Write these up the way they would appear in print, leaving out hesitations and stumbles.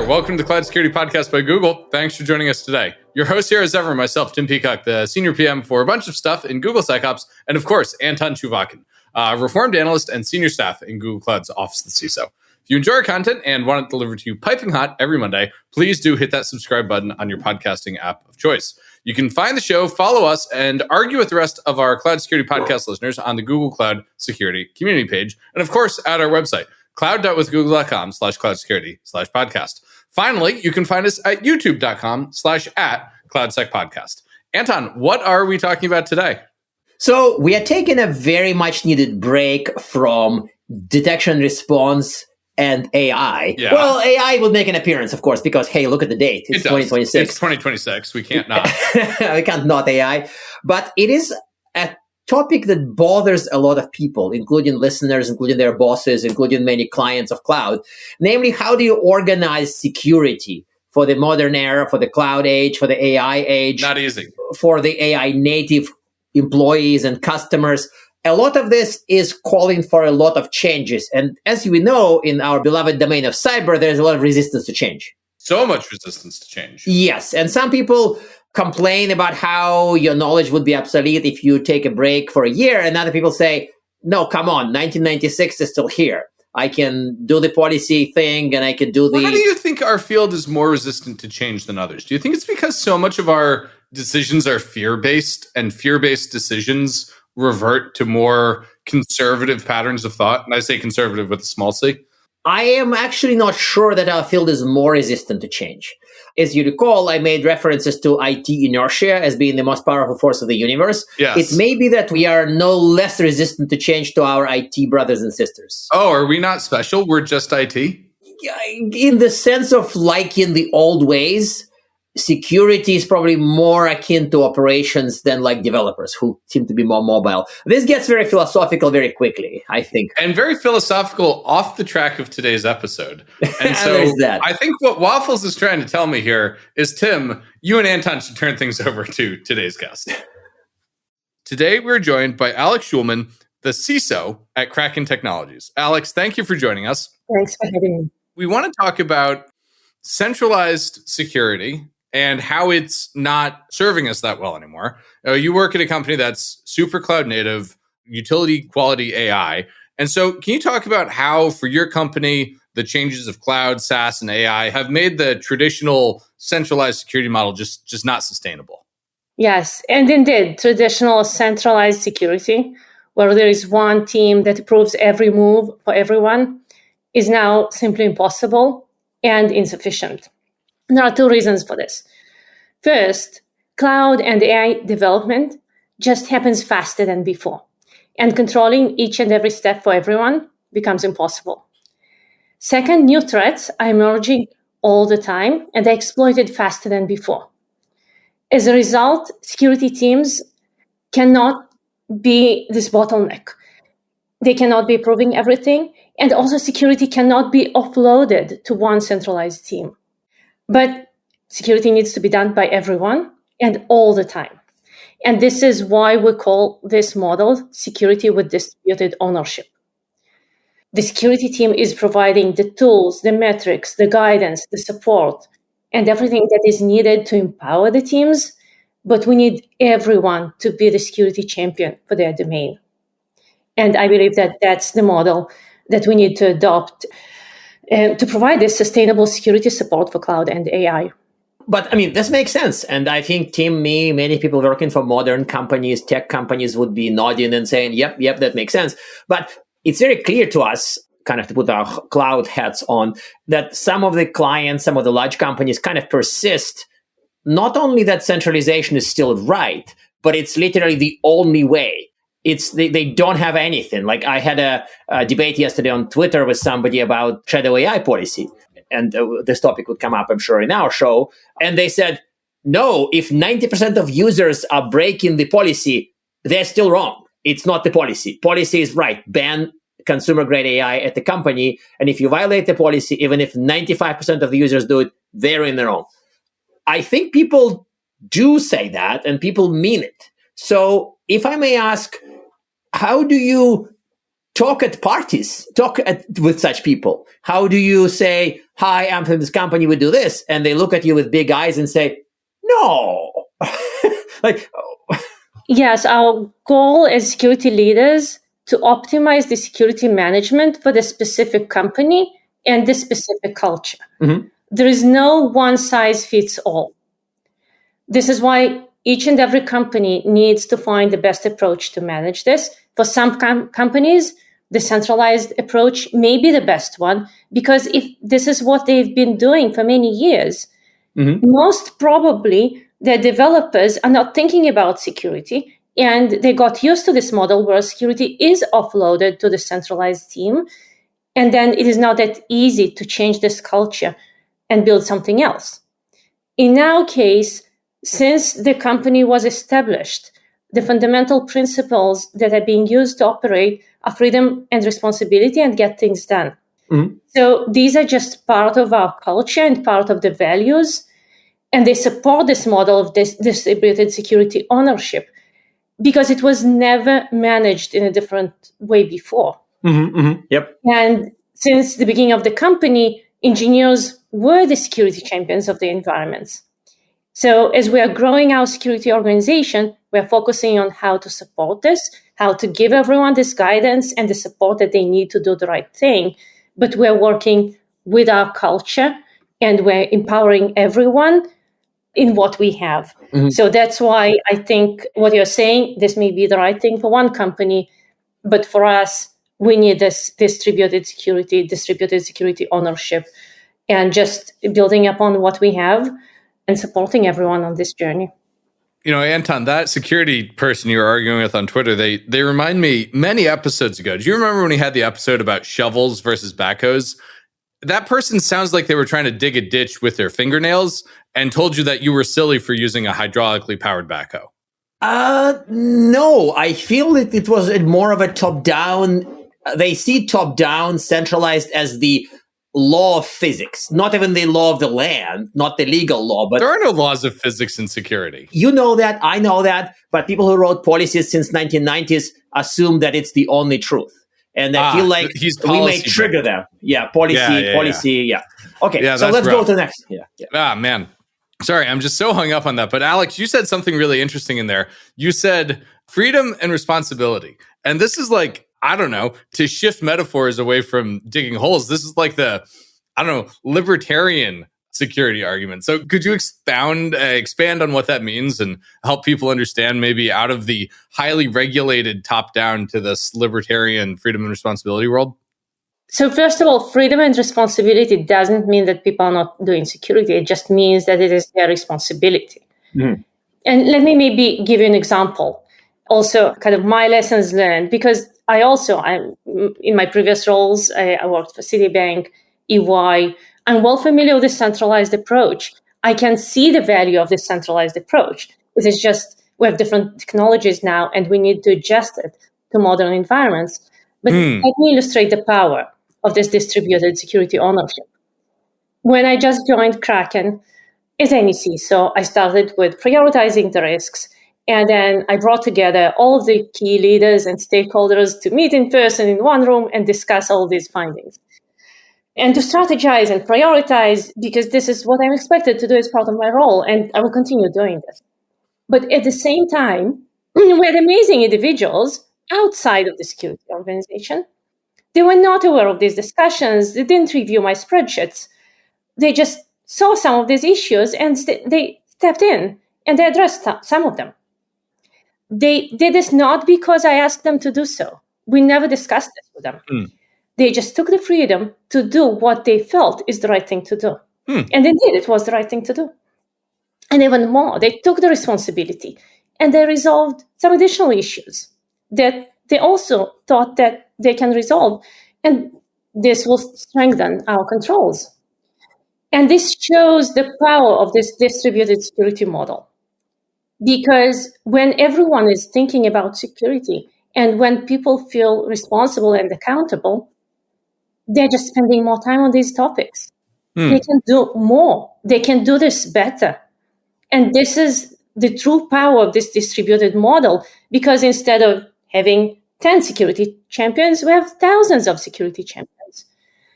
Welcome to the Cloud Security Podcast by Google. Thanks for joining us today. Your host here is ever myself, Tim Peacock, the Senior PM for a bunch of stuff in Google SecOps, and of course, Anton Chuvakin, Reformed Analyst and Senior Staff in Google Cloud's Office of the CISO. If you enjoy our content and want it delivered to you piping hot every Monday, please do hit that subscribe button on your podcasting app of choice. You can find the show, follow us, and argue with the rest of our Cloud Security Podcast listeners on the Google Cloud Security community page, and of course, at our website, cloud.withgoogle.com/cloudsecurity/podcast. Finally, you can find us at youtube.com/@cloudsecpodcast. Anton, what are we talking about today? So we are taking a very much needed break from detection response and AI. Yeah. Well, AI will make an appearance, of course, because, hey, look at the date. It's 2026. It's 2026. We can't not. We can't not AI. But it is a topic that bothers a lot of people, including listeners, including their bosses, including many clients of cloud. Namely, how do you organize security for the modern era, for the cloud age, for the AI age? Not easy. For the AI native employees and customers. A lot of this is calling for a lot of changes. And as we know, in our beloved domain of cyber, there's a lot of resistance to change. So much resistance to change. Yes. And some people complain about how your knowledge would be obsolete if you take a break for a year. And other people say, no, come on, 1996 is still here. I can do the policy thing and I can do the... How do you think our field is more resistant to change than others? Do you think it's because so much of our decisions are fear-based and fear-based decisions revert to more conservative patterns of thought? And I say conservative with a small c. I am actually not sure that our field is more resistant to change. As you recall, I made references to IT inertia as being the most powerful force of the universe. Yes. It may be that we are no less resistant to change to our IT brothers and sisters. Oh, are we not special? We're just IT? In the sense of liking the old ways, security is probably more akin to operations than like developers who seem to be more mobile. This gets very philosophical very quickly, I think. And very philosophical off the track of today's episode. And so I think what Waffles is trying to tell me here is, Tim, you and Anton should turn things over to today's guest. Today, we're joined by Alex Schulman, the CISO at Kraken Technologies. Alex, thank you for joining us. Thanks for having me. We want to talk about centralized security and how it's not serving us that well anymore. You work at a company that's super cloud native, utility quality AI. And so can you talk about how, for your company, the changes of cloud, SaaS, and AI have made the traditional centralized security model just not sustainable? Yes, and indeed, traditional centralized security, where there is one team that approves every move for everyone, is now simply impossible and insufficient. There are two reasons for this. First, cloud and AI development just happens faster than before, and controlling each and every step for everyone becomes impossible. Second, new threats are emerging all the time, and they're exploited faster than before. As a result, security teams cannot be this bottleneck. They cannot be approving everything, and also security cannot be offloaded to one centralized team. But security needs to be done by everyone and all the time. And this is why we call this model security with distributed ownership. The security team is providing the tools, the metrics, the guidance, the support, and everything that is needed to empower the teams. But we need everyone to be the security champion for their domain. And I believe that that's the model that we need to adopt to provide this sustainable security support for cloud and AI. But I mean, this makes sense. And I think, Tim, many people working for modern companies, tech companies would be nodding and saying, yep, that makes sense. But it's very clear to us, kind of to put our cloud hats on, that some of the clients, some of the large companies kind of persist. Not only that centralization is still right, but it's literally the only way. They don't have anything. Like I had a debate yesterday on Twitter with somebody about shadow AI policy. And this topic would come up, I'm sure, in our show. And they said, no, if 90% of users are breaking the policy, they're still wrong. It's not the policy. Policy is right. Ban consumer-grade AI at the company. And if you violate the policy, even if 95% of the users do it, they're in the wrong. I think people do say that, and people mean it. So if I may ask, how do you talk at parties, with such people? How do you say, hi, I'm from this company, we do this? And they look at you with big eyes and say, no. Like, yes, our goal as security leaders to optimize the security management for the specific company and the specific culture. Mm-hmm. There is no one size fits all. This is why each and every company needs to find the best approach to manage this. For some companies, the centralized approach may be the best one, because if this is what they've been doing for many years, most probably their developers are not thinking about security, and they got used to this model where security is offloaded to the centralized team, and then it is not that easy to change this culture and build something else. In our case, since the company was established, the fundamental principles that are being used to operate are freedom and responsibility and get things done. So these are just part of our culture and part of the values, and they support this model of this distributed security ownership because it was never managed in a different way before. Yep. And since the beginning of the company, engineers were the security champions of the environments. So as we are growing our security organization, we're focusing on how to support this, how to give everyone this guidance and the support that they need to do the right thing. But we're working with our culture and we're empowering everyone in what we have. So that's why I think what you're saying, this may be the right thing for one company, but for us, we need this distributed security ownership, and just building upon what we have and supporting everyone on this journey. You know, Anton, that security person you were arguing with on Twitter, they remind me many episodes ago. Do you remember when we had the episode about shovels versus backhoes? That person sounds like they were trying to dig a ditch with their fingernails and told you that you were silly for using a hydraulically powered backhoe. No, I feel that it was more of a top-down. They see top-down centralized as the law of physics, not even the law of the land, not the legal law. But there are no laws of physics in security. You know that, I know that, but people who wrote policies since 1990s assume that it's the only truth. And I feel like we may trigger them. Yeah, policy. Yeah. Okay, so let's go to the next. Yeah. Man. Sorry, I'm just so hung up on that. But Alex, you said something really interesting in there. You said freedom and responsibility. And this is like, I don't know, to shift metaphors away from digging holes. This is like the, I don't know, libertarian security argument. So could you expand on what that means and help people understand maybe out of the highly regulated top down to this libertarian freedom and responsibility world? So first of all, freedom and responsibility doesn't mean that people are not doing security. It just means that it is their responsibility. And let me maybe give you an example. Also, kind of my lessons learned, because I'm in my previous roles, I worked for Citibank, EY. I'm well familiar with the centralized approach. I can see the value of this centralized approach. It is just we have different technologies now, and we need to adjust it to modern environments. But let me illustrate the power of this distributed security ownership. When I just joined Kraken as any CISO, I started with prioritizing the risks. And then I brought together all of the key leaders and stakeholders to meet in person in one room and discuss all these findings. And to strategize and prioritize, because this is what I'm expected to do as part of my role, and I will continue doing this. But at the same time, we had amazing individuals outside of the security organization. They were not aware of these discussions. They didn't review my spreadsheets. They just saw some of these issues and they stepped in and they addressed some of them. They did this not because I asked them to do so. We never discussed this with them. They just took the freedom to do what they felt is the right thing to do. And indeed, it was the right thing to do. And even more, they took the responsibility and they resolved some additional issues that they also thought that they can resolve. And this will strengthen our controls. And this shows the power of this distributed security model. Because when everyone is thinking about security and when people feel responsible and accountable, they're just spending more time on these topics. They can do more. They can do this better. And this is the true power of this distributed model, because instead of having 10 security champions, we have thousands of security champions.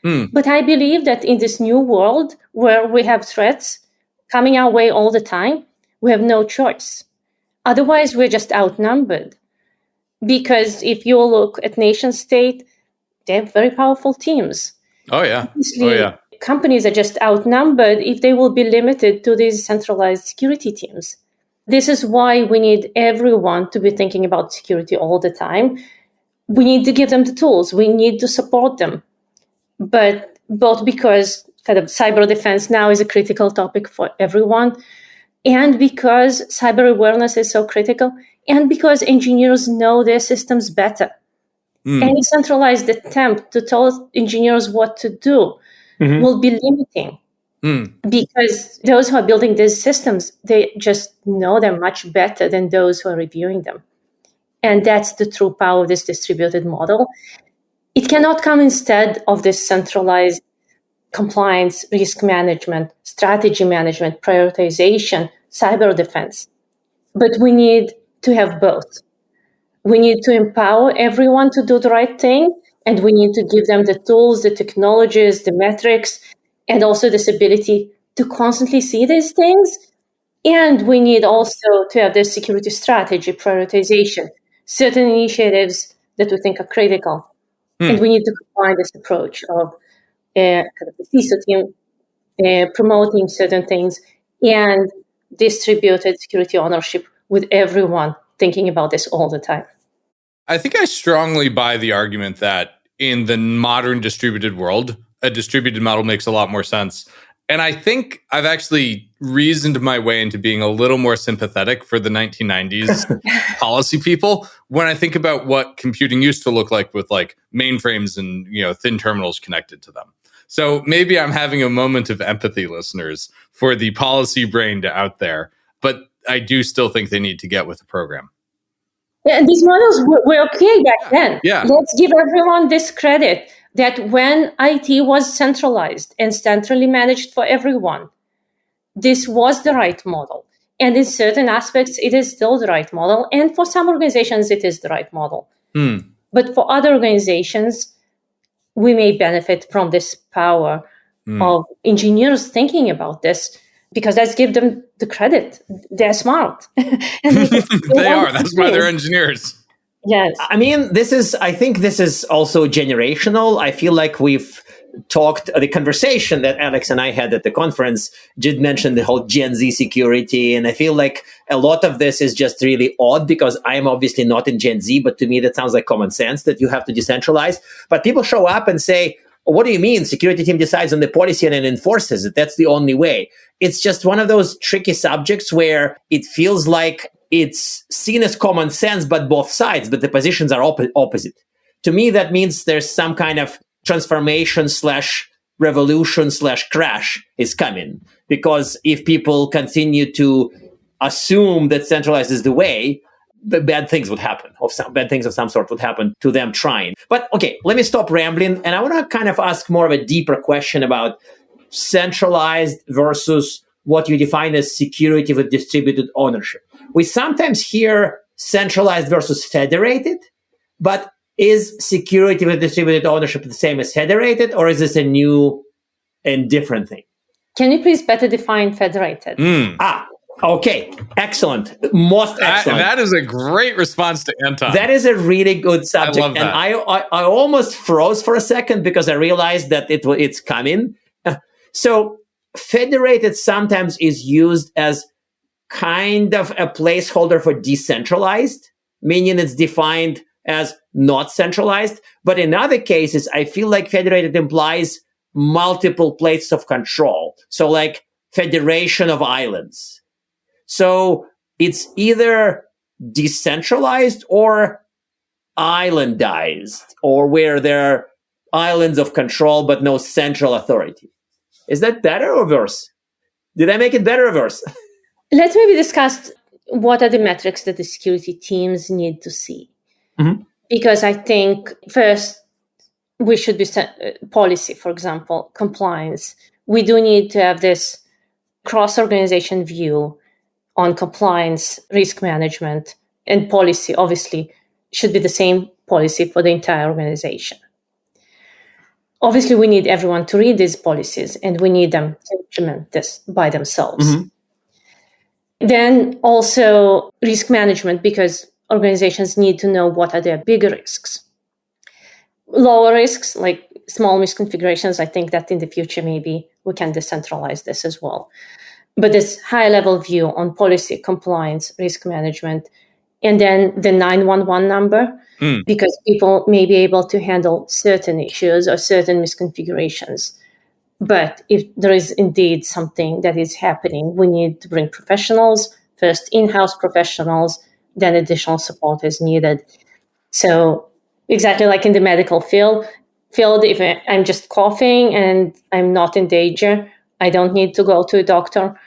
But I believe that in this new world where we have threats coming our way all the time, we have no choice. Otherwise, we're just outnumbered. Because if you look at nation state, they have very powerful teams. Oh, yeah. Obviously, companies are just outnumbered if they will be limited to these centralized security teams. This is why we need everyone to be thinking about security all the time. We need to give them the tools. We need to support them. But both because kind of cyber defense now is a critical topic for everyone, and because cyber awareness is so critical, and because engineers know their systems better. Any centralized attempt to tell engineers what to do will be limiting because those who are building these systems, they just know them much better than those who are reviewing them. And that's the true power of this distributed model. It cannot come instead of this centralized compliance, risk management, strategy management, prioritization, cyber defense. But we need to have both. We need to empower everyone to do the right thing, and we need to give them the tools, the technologies, the metrics, and also this ability to constantly see these things. And we need also to have this security strategy, prioritization, certain initiatives that we think are critical. And we need to combine this approach of kind of the CISO team promoting certain things and distributed security ownership with everyone thinking about this all the time. I think I strongly buy the argument that in the modern distributed world, a distributed model makes a lot more sense. And I think I've actually reasoned my way into being a little more sympathetic for the 1990s policy people when I think about what computing used to look like with like mainframes and, thin terminals connected to them. So maybe I'm having a moment of empathy, listeners, for the policy brain out there, but I do still think they need to get with the program. And these models were okay back then. Yeah. Let's give everyone this credit that when IT was centralized and centrally managed for everyone, this was the right model. And in certain aspects, it is still the right model. And for some organizations, it is the right model. But for other organizations, we may benefit from this power of engineers thinking about this, because let's give them the credit. They're smart. They are. That's why they're engineers. Yes. I mean, I think this is also generational. I feel like we've talked, the conversation that Alex and I had at the conference did mention the whole Gen Z security. And I feel like a lot of this is just really odd because I'm obviously not in Gen Z, but to me, that sounds like common sense that you have to decentralize. But people show up and say, what do you mean? Security team decides on the policy and then enforces it. That's the only way. It's just one of those tricky subjects where it feels like it's seen as common sense, but both sides, but the positions are opposite. To me, that means there's some kind of transformation / revolution / crash is coming. Because if people continue to assume that centralized is the way, the bad things would happen, bad things of some sort would happen to them trying. But okay, let me stop rambling. And I want to kind of ask more of a deeper question about centralized versus what you define as security with distributed ownership. We sometimes hear centralized versus federated, but is security with distributed ownership the same as federated, or is this a new and different thing? Can you please better define federated? Okay. Excellent. Most excellent. That is a great response to Anton. That is a really good subject. I love that. And I almost froze for a second because I realized that it's coming. So federated sometimes is used as kind of a placeholder for decentralized, meaning it's defined as not centralized. But in other cases, I feel like federated implies multiple places of control. So like federation of islands. So it's either decentralized or islandized, or where there are islands of control but no central authority. Is that better or worse? Did I make it better or worse? Let's maybe discuss what are the metrics that the security teams need to see. Because I think first, we should be policy, for example, compliance. We do need to have this cross-organization view on compliance, risk management, and policy, obviously, should be the same policy for the entire organization. Obviously, we need everyone to read these policies, and we need them to implement this by themselves. Then also risk management, because organizations need to know what are their bigger risks. Lower risks, like small misconfigurations, I think that in the future maybe we can decentralize this as well. But this high-level view on policy, compliance, risk management, and then the 911 number, because people may be able to handle certain issues or certain misconfigurations. But if there is indeed something that is happening, we need to bring professionals, first in-house professionals, then additional support is needed. So exactly like in the medical field, if I'm just coughing and I'm not in danger, I don't need to go to a doctor.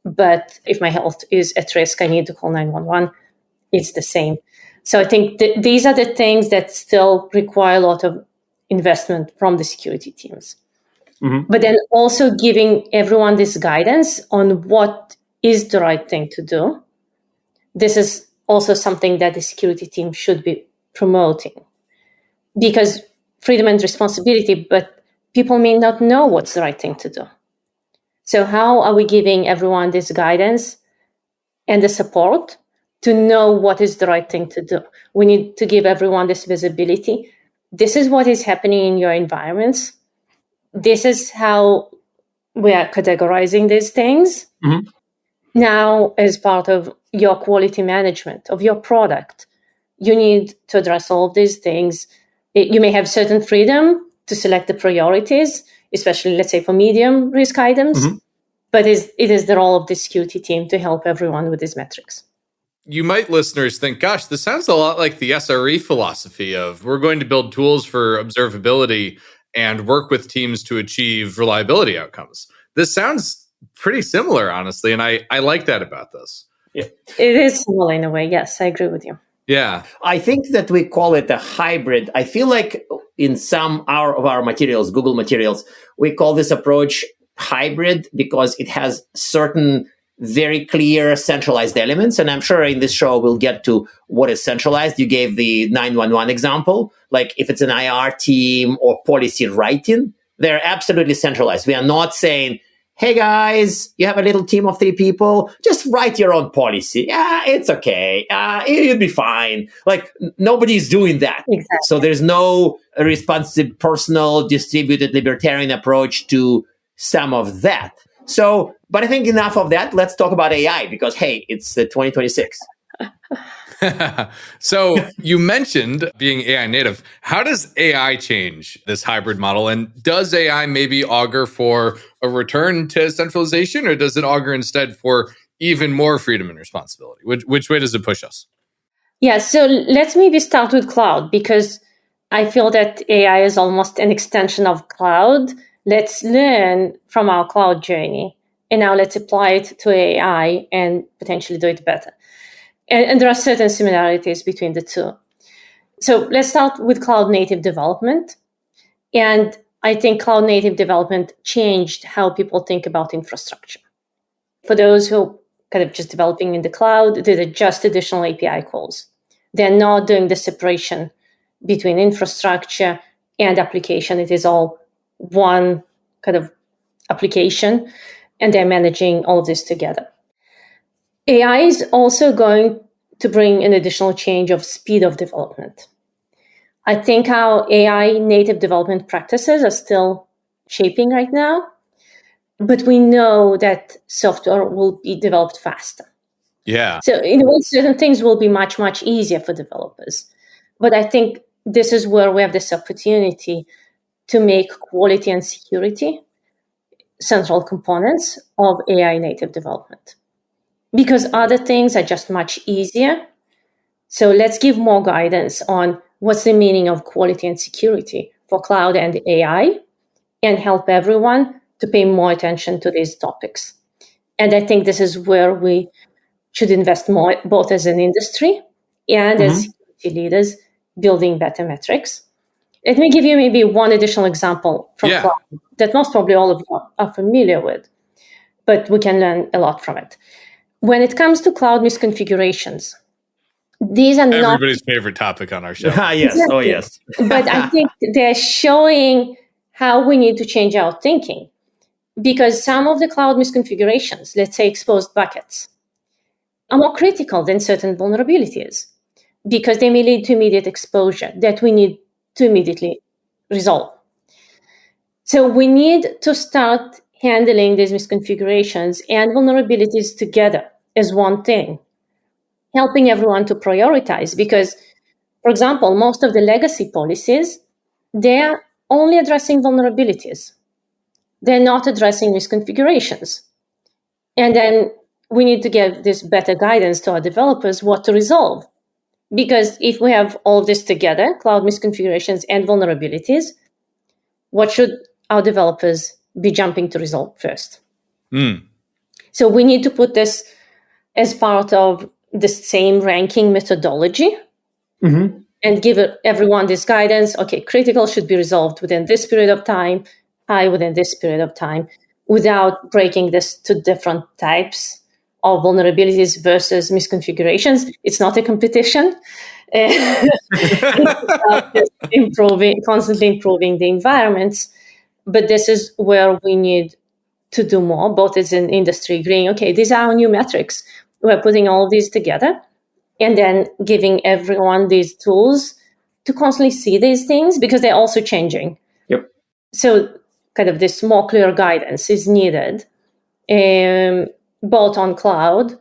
But if my health is at risk, I need to call 911. It's the same. So I think these are the things that still require a lot of investment from the security teams. But then also giving everyone this guidance on what is the right thing to do. This is also something that the security team should be promoting. Because freedom and responsibility, but people may not know what's the right thing to do. So how are we giving everyone this guidance and the support to know what is the right thing to do? We need to give everyone this visibility. This is what is happening in your environments. This is how we are categorizing these things. Now, as part of your quality management of your product, you need to address all of these things. You may have certain freedom to select the priorities, especially, let's say, for medium risk items, but it is the role of the security team to help everyone with these metrics. You might, listeners, think, gosh, this sounds a lot like the SRE philosophy of we're going to build tools for observability and work with teams to achieve reliability outcomes. This sounds pretty similar, honestly, and I like that about this. Yeah. It is similar in a way. Yes, I agree with you. Yeah. I think that we call it a hybrid. I feel like in some of our materials, Google materials, we call this approach hybrid because it has certain very clear centralized elements. And I'm sure in this show, we'll get to what is centralized. You gave the 911 example. Like if it's an IR team or policy writing, they're absolutely centralized. We are not saying, hey guys, you have a little team of 3 people, just write your own policy. It's okay. You'll be fine. Like nobody's doing that. Exactly. So there's no responsive, personal, distributed, libertarian approach to some of that. So, but I think enough of that. Let's talk about AI because, hey, it's 2026. So you mentioned being AI native. How does AI change this hybrid model? And does AI maybe augur for a return to centralization, or does it augur instead for even more freedom and responsibility? Which way does it push us? Yeah, so let's maybe start with cloud because I feel that AI is almost an extension of cloud. Let's learn from our cloud journey and now let's apply it to AI and potentially do it better. And there are certain similarities between the two. So let's start with cloud native development. And I think cloud native development changed how people think about infrastructure. For those who kind of just developing in the cloud, they're just additional API calls. They're not doing the separation between infrastructure and application. It is all one kind of application, and they're managing all of this together. AI is also going to bring an additional change of speed of development. I think our AI native development practices are still shaping right now, but we know that software will be developed faster. Yeah. So in a way, certain things will be much, much easier for developers. But I think this is where we have this opportunity to make quality and security central components of AI native development. Because other things are just much easier. So let's give more guidance on what's the meaning of quality and security for cloud and AI and help everyone to pay more attention to these topics. And I think this is where we should invest more, both as an industry and as security leaders, building better metrics. Let me give you maybe one additional example from cloud that most probably all of you are familiar with, but we can learn a lot from it. When it comes to cloud misconfigurations, these are not Everybody's favorite topic on our show. Yes. Oh, yes. But I think they're showing how we need to change our thinking, because some of the cloud misconfigurations, let's say exposed buckets, are more critical than certain vulnerabilities because they may lead to immediate exposure that we need to immediately resolve. So we need to start handling these misconfigurations and vulnerabilities together as one thing, helping everyone to prioritize. Because, for example, most of the legacy policies, they're only addressing vulnerabilities. They're not addressing misconfigurations. And then we need to give this better guidance to our developers what to resolve. Because if we have all this together, cloud misconfigurations and vulnerabilities, what should our developers be jumping to resolve first? So we need to put this as part of the same ranking methodology and give everyone this guidance. Okay, critical should be resolved within this period of time, high within this period of time, without breaking this to different types of vulnerabilities versus misconfigurations. It's not a competition. It's about just constantly improving the environments. But this is where we need to do more, both as an industry agreeing, okay, these are our new metrics. We're putting all these together and then giving everyone these tools to constantly see these things because they're also changing. Yep. So kind of this more clear guidance is needed, both on cloud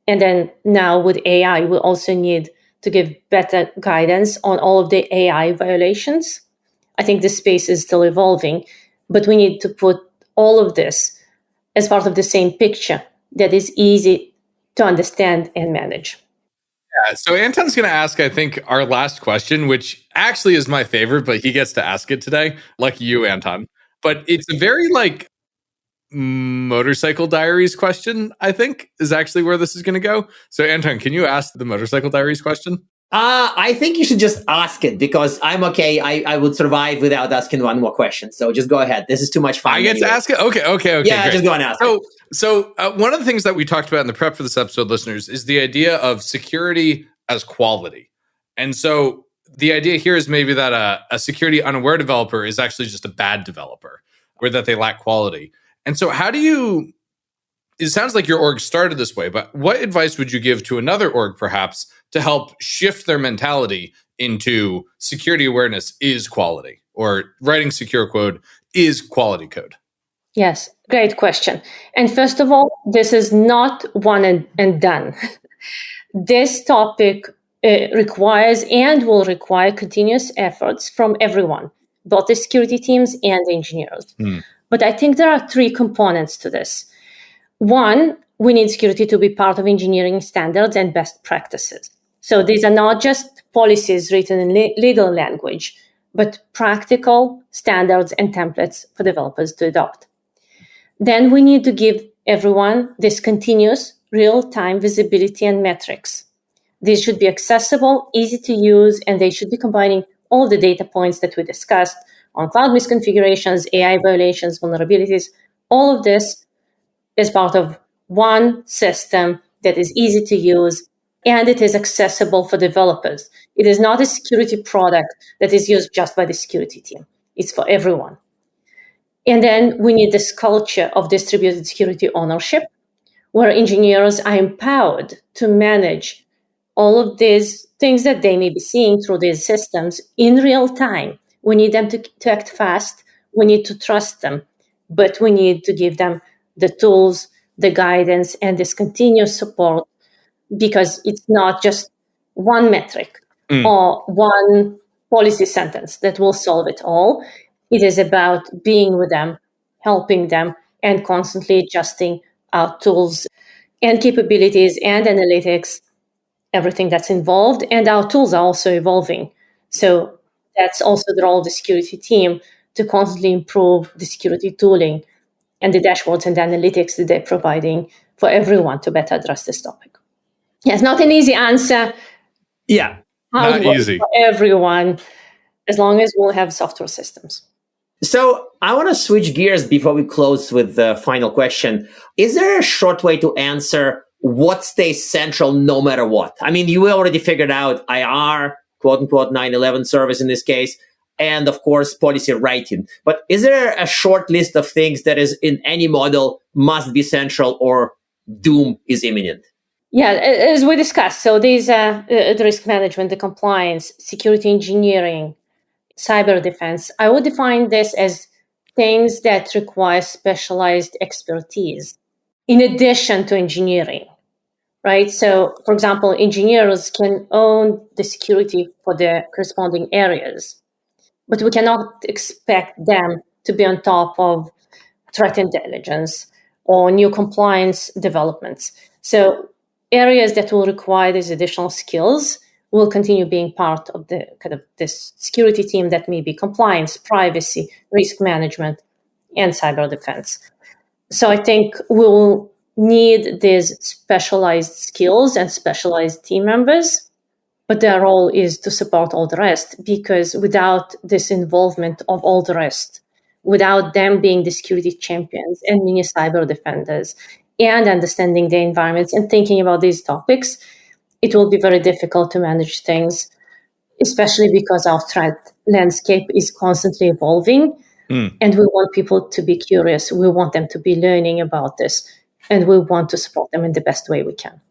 and then now with AI, we also need to give better guidance on all of the AI violations. I think the space is still evolving, but we need to put all of this as part of the same picture that is easy to understand and manage. Yeah, so Anton's going to ask, I think, our last question, which actually is my favorite, but he gets to ask it today. Lucky you, Anton. But it's a very motorcycle diaries question, I think, is actually where this is going to go. So Anton, can you ask the motorcycle diaries question? I think you should just ask it because I'm okay. I would survive without asking one more question. So just go ahead. This is too much fun. I get to ask it? Okay. Yeah, great. just go and ask it. So one of the things that we talked about in the prep for this episode, listeners, is the idea of security as quality. And so the idea here is maybe that a security unaware developer is actually just a bad developer or that they lack quality. And so it sounds like your org started this way, but what advice would you give to another org perhaps to help shift their mentality into security awareness is quality, or writing secure code is quality code? Yes, great question. And first of all, this is not one and done. This topic requires and will require continuous efforts from everyone, both the security teams and the engineers. But I think there are three components to this. One, we need security to be part of engineering standards and best practices. So these are not just policies written in legal language, but practical standards and templates for developers to adopt. Then we need to give everyone this continuous real-time visibility and metrics. These should be accessible, easy to use, and they should be combining all the data points that we discussed on cloud misconfigurations, AI violations, vulnerabilities. All of this is part of one system that is easy to use and it is accessible for developers. It is not a security product that is used just by the security team. It's for everyone. And then we need this culture of distributed security ownership where engineers are empowered to manage all of these things that they may be seeing through these systems in real time. We need them to act fast. We need to trust them, but we need to give them the tools, the guidance, and this continuous support because it's not just one metric or one policy sentence that will solve it all. It is about being with them, helping them, and constantly adjusting our tools and capabilities and analytics, everything that's involved. And our tools are also evolving. So that's also the role of the security team to constantly improve the security tooling and the dashboards and the analytics that they're providing for everyone to better address this topic. Yeah, it's not an easy answer. Yeah. Not easy. For everyone, as long as we'll have software systems. So I want to switch gears before we close with the final question. Is there a short way to answer what stays central no matter what? I mean, you already figured out IR, quote unquote, 9/11 service in this case, and of course, policy writing. But is there a short list of things that is in any model must be central or doom is imminent? Yeah, as we discussed, so these the risk management, the compliance, security engineering, cyber defense. I would define this as things that require specialized expertise in addition to engineering, right? So, for example, engineers can own the security for the corresponding areas, but we cannot expect them to be on top of threat intelligence or new compliance developments. So areas that will require these additional skills will continue being part of the kind of this security team that may be compliance, privacy, risk management, and cyber defense. So I think we'll need these specialized skills and specialized team members, but their role is to support all the rest, because without this involvement of all the rest, without them being the security champions and mini cyber defenders and understanding the environments and thinking about these topics, it will be very difficult to manage things, especially because our threat landscape is constantly evolving. And we want people to be curious. We want them to be learning about this, and we want to support them in the best way we can.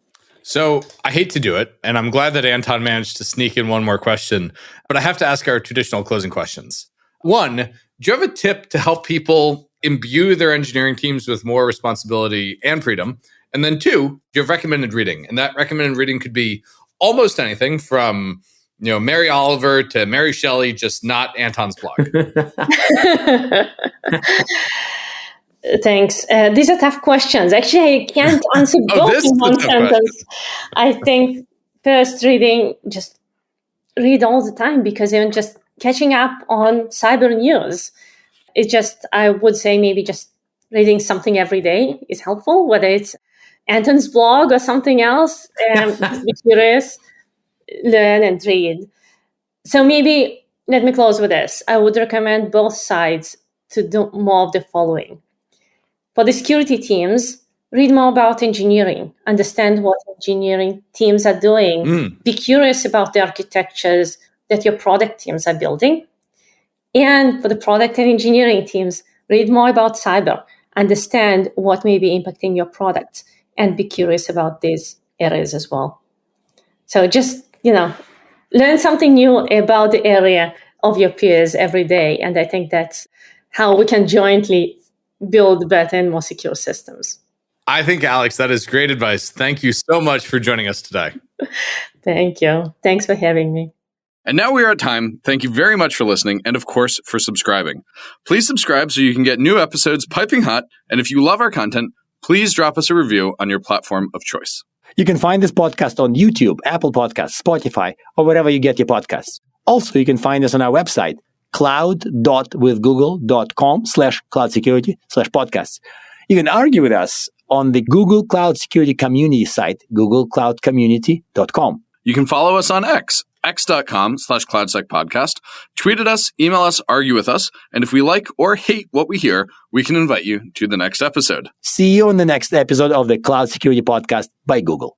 So I hate to do it, and I'm glad that Anton managed to sneak in one more question, but I have to ask our traditional closing questions. One, do you have a tip to help people imbue their engineering teams with more responsibility and freedom? And then two, do you have recommended reading? And that recommended reading could be almost anything from, Mary Oliver to Mary Shelley, just not Anton's blog. Thanks. These are tough questions. Actually, I can't answer both in one sentence. I think first reading, just read all the time, because even just catching up on cyber news, it's just, I would say maybe just reading something every day is helpful, whether it's Anton's blog or something else. Be curious, learn and read. So maybe let me close with this. I would recommend both sides to do more of the following. For the security teams, read more about engineering, understand what engineering teams are doing, be curious about the architectures that your product teams are building. And for the product and engineering teams, read more about cyber, understand what may be impacting your products, and be curious about these areas as well. So just, learn something new about the area of your peers every day. And I think that's how we can jointly build better and more secure systems. I think, Alex, that is great advice. Thank you so much for joining us today. Thank you. Thanks for having me. And now we are at time. Thank you very much for listening and, of course, for subscribing. Please subscribe so you can get new episodes piping hot. And if you love our content, please drop us a review on your platform of choice. You can find this podcast on YouTube, Apple Podcasts, Spotify, or wherever you get your podcasts. Also, you can find us on our website, cloud.withgoogle.com/cloudsecurity/podcasts. You can argue with us on the Google Cloud Security Community site, googlecloudcommunity.com. You can follow us on x.com/cloudsecpodcast, tweet at us, email us, argue with us, and if we like or hate what we hear, we can invite you to the next episode. See you on the next episode of the Cloud Security Podcast by Google.